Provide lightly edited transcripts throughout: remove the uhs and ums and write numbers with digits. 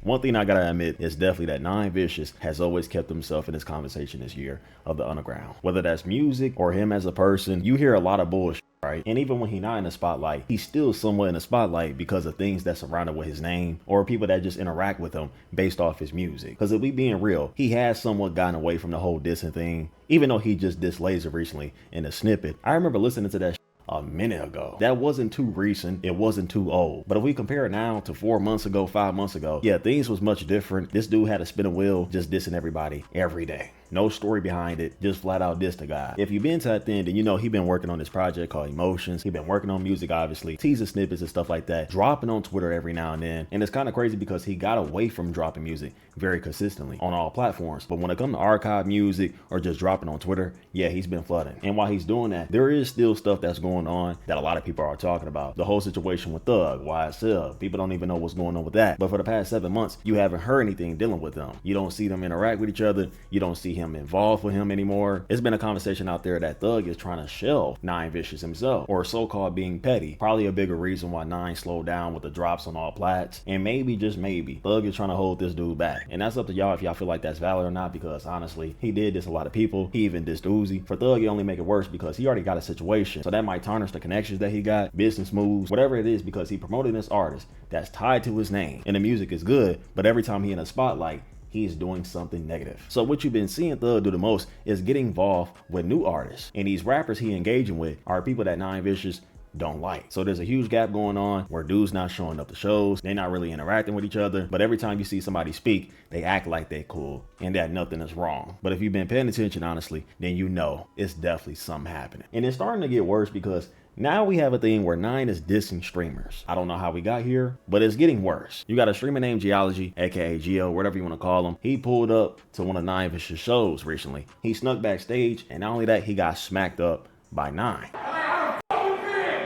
One thing I gotta admit is definitely that Nine Vicious has always kept himself in this conversation this year of the underground. Whether that's music or him as a person, you hear a lot of bullshit, right? And even when he's not in the spotlight, he's still somewhat in the spotlight because of things that surrounded with his name or people that just interact with him based off his music. Because if we being real, he has somewhat gotten away from the whole dissing thing, even though he just dissed Laser recently in a snippet. I remember listening to that a minute ago. That wasn't too recent, it wasn't too old. But if we compare it now to 4 months ago, 5 months ago, yeah, things was much different. This dude had a spinning wheel just dissing everybody every day. No story behind it, just flat out diss the guy. If you've been tapped in, then you know he been working on this project called Emotions. He been working on music, obviously, teaser snippets and stuff like that, dropping on Twitter every now and then. And it's kind of crazy because he got away from dropping music very consistently on all platforms. But when it comes to archive music or just dropping on Twitter, yeah, he's been flooding. And while he's doing that, there is still stuff that's going on that a lot of people are talking about. The whole situation with Thug, YSL, people don't even know what's going on with that. But for the past 7 months, you haven't heard anything dealing with them. You don't see them interact with each other. You don't see him involved with him anymore. It's been a conversation out there that Thug is trying to shelve Nine Vicious himself, or so-called being petty. Probably a bigger reason why Nine slowed down with the drops on all plats. And maybe, just maybe, Thug is trying to hold this dude back. And that's up to y'all if y'all feel like that's valid or not, because honestly, he did diss a lot of people. He even dissed Uzi. For Thug, it only make it worse because he already got a situation. So that might tarnish the connections that he got, business moves, whatever it is, because he promoted this artist that's tied to his name. And the music is good, but every time he in a spotlight, he's doing something negative. So what you've been seeing Thug do the most is get involved with new artists. And these rappers he engaging with are people that Nine Vicious don't like. So there's a huge gap going on where dudes not showing up to shows, they're not really interacting with each other, but every time you see somebody speak, they act like they're cool and that nothing is wrong. But if you've been paying attention, honestly, then you know it's definitely something happening. And it's starting to get worse because now we have a thing where Nine is dissing streamers. I don't know how we got here, but it's getting worse. You got a streamer named Geology, aka Geo, whatever you want to call him. He pulled up to one of Nine Vicious shows recently. He snuck backstage, and not only that, he got smacked up by Nine.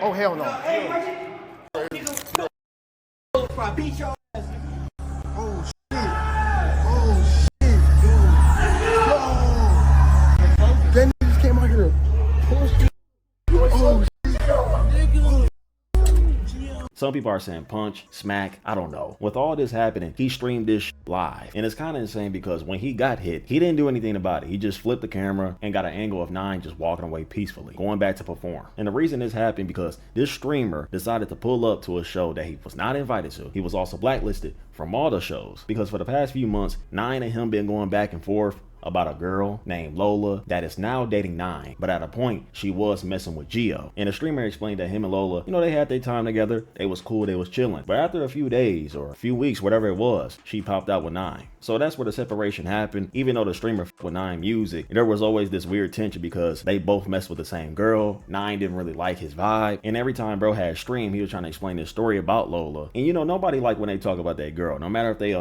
Oh, hell no. Oh, shit. Oh, shit, dude. That nigga just came out here. Oh, some people are saying punch, smack, I don't know. With all this happening, he streamed this live. And it's kind of insane because when he got hit, he didn't do anything about it. He just flipped the camera and got an angle of Nine just walking away peacefully, going back to perform. And the reason this happened because this streamer decided to pull up to a show that he was not invited to. He was also blacklisted from all the shows because for the past few months, Nine and him been going back and forth about a girl named Lola that is now dating Nine, but at a point she was messing with Geo. And the streamer explained that him and Lola, you know, they had their time together, they was cool, they was chilling. But after a few days or a few weeks, whatever it was, she popped out with Nine. So that's where the separation happened. Even though the streamer with Nine music, there was always this weird tension because they both messed with the same girl. Nine didn't really like his vibe, and every time bro had stream, he was trying to explain this story about Lola. And you know, nobody like when they talk about that girl, no matter if they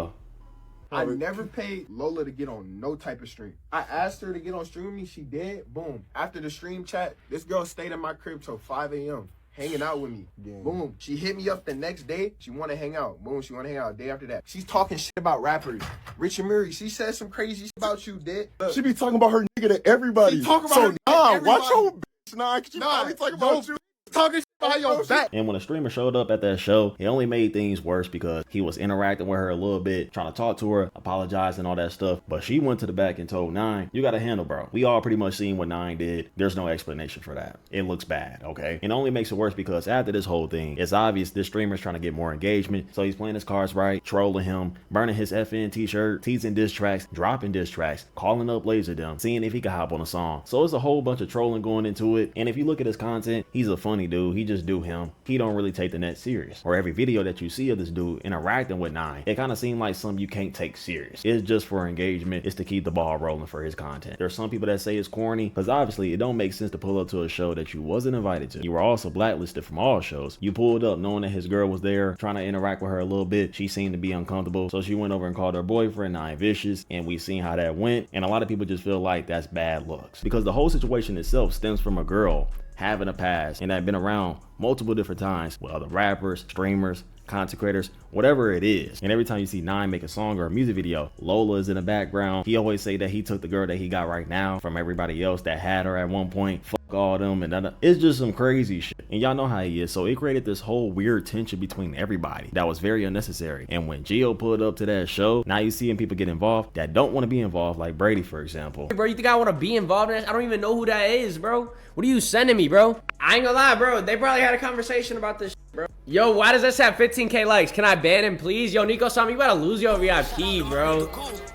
I never paid Lola to get on no type of stream. I asked her to get on stream with me, she did, boom. After the stream chat, this girl stayed in my crib till 5 a.m. hanging out with me. Damn. Boom. She hit me up the next day. She want to hang out. Boom. She want to hang out. Day after that. She's talking shit about rappers. Rich and Murray. She said some crazy shit about you, Dick. She be talking about her nigga to everybody. She talk about her nah, everybody. watch your bitch, nah. Cause you probably talking about you. Talking shit behind your back. And when a streamer showed up at that show, it only made things worse because he was interacting with her a little bit, trying to talk to her, apologizing, all that stuff. But she went to the back and told Nine, you got to handle, bro. We all pretty much seen what Nine did. There's no explanation for that. It looks bad, okay? It only makes it worse because after this whole thing, it's obvious this streamer's trying to get more engagement. So he's playing his cards right, trolling him, burning his FN t-shirt, teasing diss tracks, dropping diss tracks, calling up Laserdem, seeing if he could hop on a song. So it's a whole bunch of trolling going into it. And if you look at his content, he's a funny dude. He just do him. He don't really take the net serious. Or every video that you see of this dude interacting with Nine, it kind of seems like something you can't take serious. It's just for engagement. It's to keep the ball rolling for his content. There's some people that say it's corny because obviously it don't make sense to pull up to a show that you wasn't invited to. You were also blacklisted from all shows. You pulled up knowing that his girl was there, trying to interact with her a little bit. She seemed to be uncomfortable, so she went over and called her boyfriend Nine Vicious, and we seen how that went. And a lot of people just feel like that's bad looks because the whole situation itself stems from a girl having a past and had been around multiple different times with other rappers, streamers, content creators, whatever it is. And every time you see Nine make a song or a music video, Lola is in the background. He always say that he took the girl that he got right now from everybody else that had her at one point. Fuck all them, and it's just some crazy shit. And y'all know how he is, so it created this whole weird tension between everybody that was very unnecessary. And when Gio pulled up to that show, now you seeing people get involved that don't want to be involved, like Brady, for example. Bro, you think I want to be involved in this? I don't even know who that is, bro. What are you sending me, bro? I ain't gonna lie, bro. They probably had a conversation about this shit, bro. Yo, why does this have 15K likes? Can I ban him, please? Yo, Nico, something, you gotta lose your VIP, bro.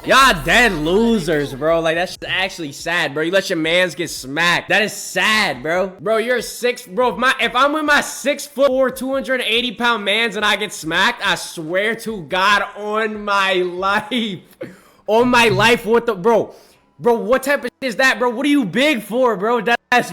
Y'all dead losers, bro. Like, that's actually sad, bro. You let your mans get smacked. That is sad, bro. Bro, you're bro, if I'm with my 6'4", 280-pound mans and I get smacked, I swear to God on my life. On my life, what the, bro, what type of shit is that, bro? What are you big for, bro?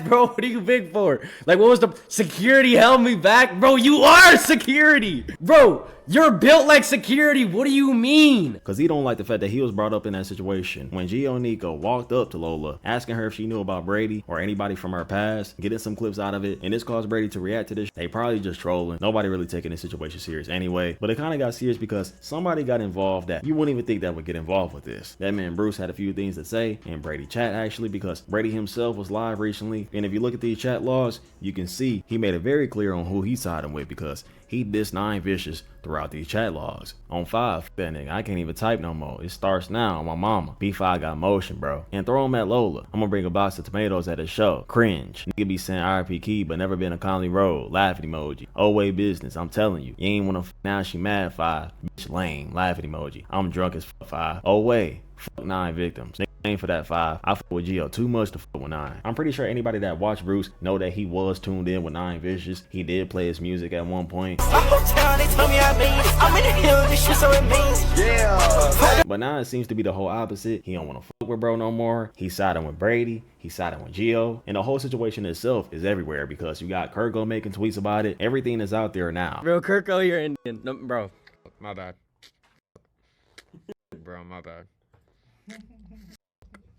Bro, what are you big for? Like, what was the security held me back? Bro, you are security. Bro, you're built like security. What do you mean? Because he don't like the fact that he was brought up in that situation. When Gio and Nico walked up to Lola, asking her if she knew about Brady or anybody from her past, getting some clips out of it, and this caused Brady to react to this. They probably just trolling. Nobody really taking this situation serious anyway. But it kind of got serious because somebody got involved that you wouldn't even think that would get involved with this. That man Bruce had a few things to say in Brady chat, actually, because Brady himself was live recently. And if you look at these chat logs, you can see he made it very clear on who he's siding with, because he dissed Nine Vicious throughout these chat logs. On 5, that nigga, I can't even type no more. It starts now on my mama. B5 got motion, bro. And throw him at Lola. I'm gonna bring a box of tomatoes at his show. Cringe. Nigga be saying RP key, but never been a Conley Road. Laughing emoji. Oh way business. I'm telling you. You ain't wanna now she mad 5. Bitch lame. Laughing emoji. I'm drunk as 5. Oh way. Fuck 9 victims. Nigga ain't for that 5. I fuck with Gio too much to fuck with 9. I'm pretty sure anybody that watched Bruce know that he was tuned in with 9 Vicious. He did play his music at one point. But now it seems to be the whole opposite. He don't want to fuck with bro no more. He's siding with Brady. He's siding with Gio. And the whole situation itself is everywhere because you got Kirko making tweets about it. Everything is out there now. Bro, Kirko, you're Indian. No, bro, my bad. Bro, my bad.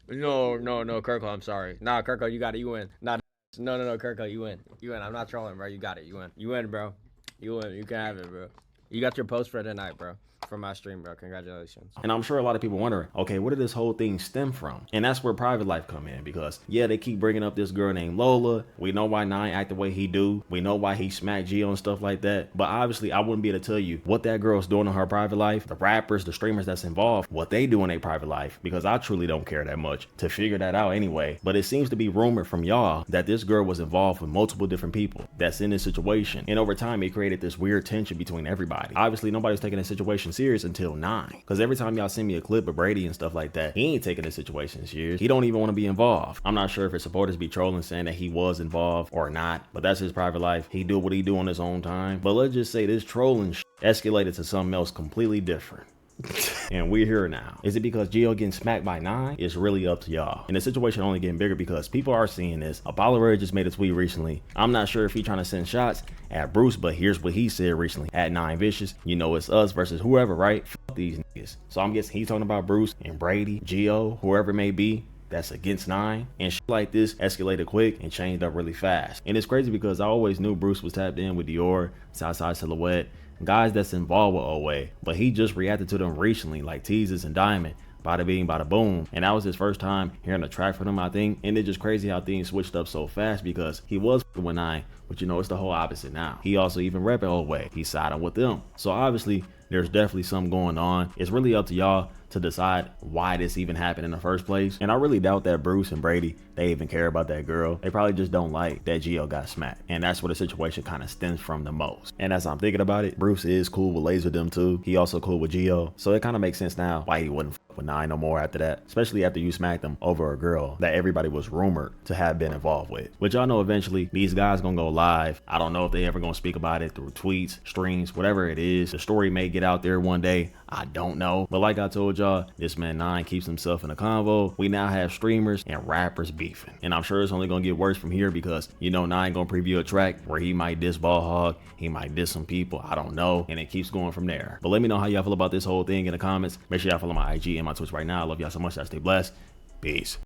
No, Kirko, I'm sorry. Nah, Kirko, you got it. You win. Nah, no, Kirko, you win. You win. I'm not trolling, bro. You got it. You win. You win, bro. You win. You can have it, bro. You got your post for tonight, bro. For my stream, bro. Congratulations. And I'm sure a lot of people wondering, okay, where did this whole thing stem from? And that's where private life come in, because yeah, they keep bringing up this girl named Lola. We know why Nine act the way he do. We know why he smacked Gio and stuff like that. But obviously, I wouldn't be able to tell you what that girl's doing in her private life, the rappers, the streamers that's involved, what they do in their private life, because I truly don't care that much to figure that out anyway. But it seems to be rumored from y'all that this girl was involved with multiple different people that's in this situation. And over time, it created this weird tension between everybody. Obviously, nobody's taking this situation serious until Nine. Because every time y'all send me a clip of Brady and stuff like that, he ain't taking the situation serious. He don't even want to be involved. I'm not sure if his supporters be trolling saying that he was involved or not, but that's his private life. He do what he do on his own time. But let's just say this trolling escalated to something else completely different. And we're here now. Is it because Gio getting smacked by 9? It's really up to y'all. And the situation only getting bigger because people are seeing this. Apollo Red just made a tweet recently. I'm not sure if he trying to send shots at Bruce, but here's what he said recently. At 9 Vicious, you know it's us versus whoever, right? Fuck these niggas. So I'm guessing he's talking about Bruce and Brady, Gio, whoever it may be that's against 9. And shit like this escalated quick and changed up really fast. And it's crazy because I always knew Bruce was tapped in with Dior, Southside Silhouette, guys that's involved with Owe, but he just reacted to them recently, like Teases and Diamond. Bada bing, bada boom. And that was his first time hearing a track from them, I think. And it's just crazy how things switched up so fast because he was with 9, but you know, it's the whole opposite now. He also even repping Owe. He's siding with them. So obviously, there's definitely something going on. It's really up to y'all to decide why this even happened in the first place. And I really doubt that Bruce and Brady, they even care about that girl. They probably just don't like that Gio got smacked. And that's where the situation kind of stems from the most. And as I'm thinking about it, Bruce is cool with Laser them too. He also cool with Gio. So it kind of makes sense now why he wouldn't fuck with 9 no more after that. Especially after you smacked him over a girl that everybody was rumored to have been involved with. But y'all know eventually these guys gonna go live. I don't know if they ever gonna speak about it through tweets, streams, whatever it is. The story may get out there one day. I don't know. But like I told y'all, this man 9 keeps himself in a convo. We now have streamers and rappers beefing. And I'm sure it's only gonna get worse from here because you know 9 gonna preview a track where he might diss Ball Hog, he might diss some people, I don't know. And it keeps going from there. But let me know how y'all feel about this whole thing in the comments. Make sure y'all follow my IG and my Twitch right now. I love y'all so much. Y'all stay blessed. Peace.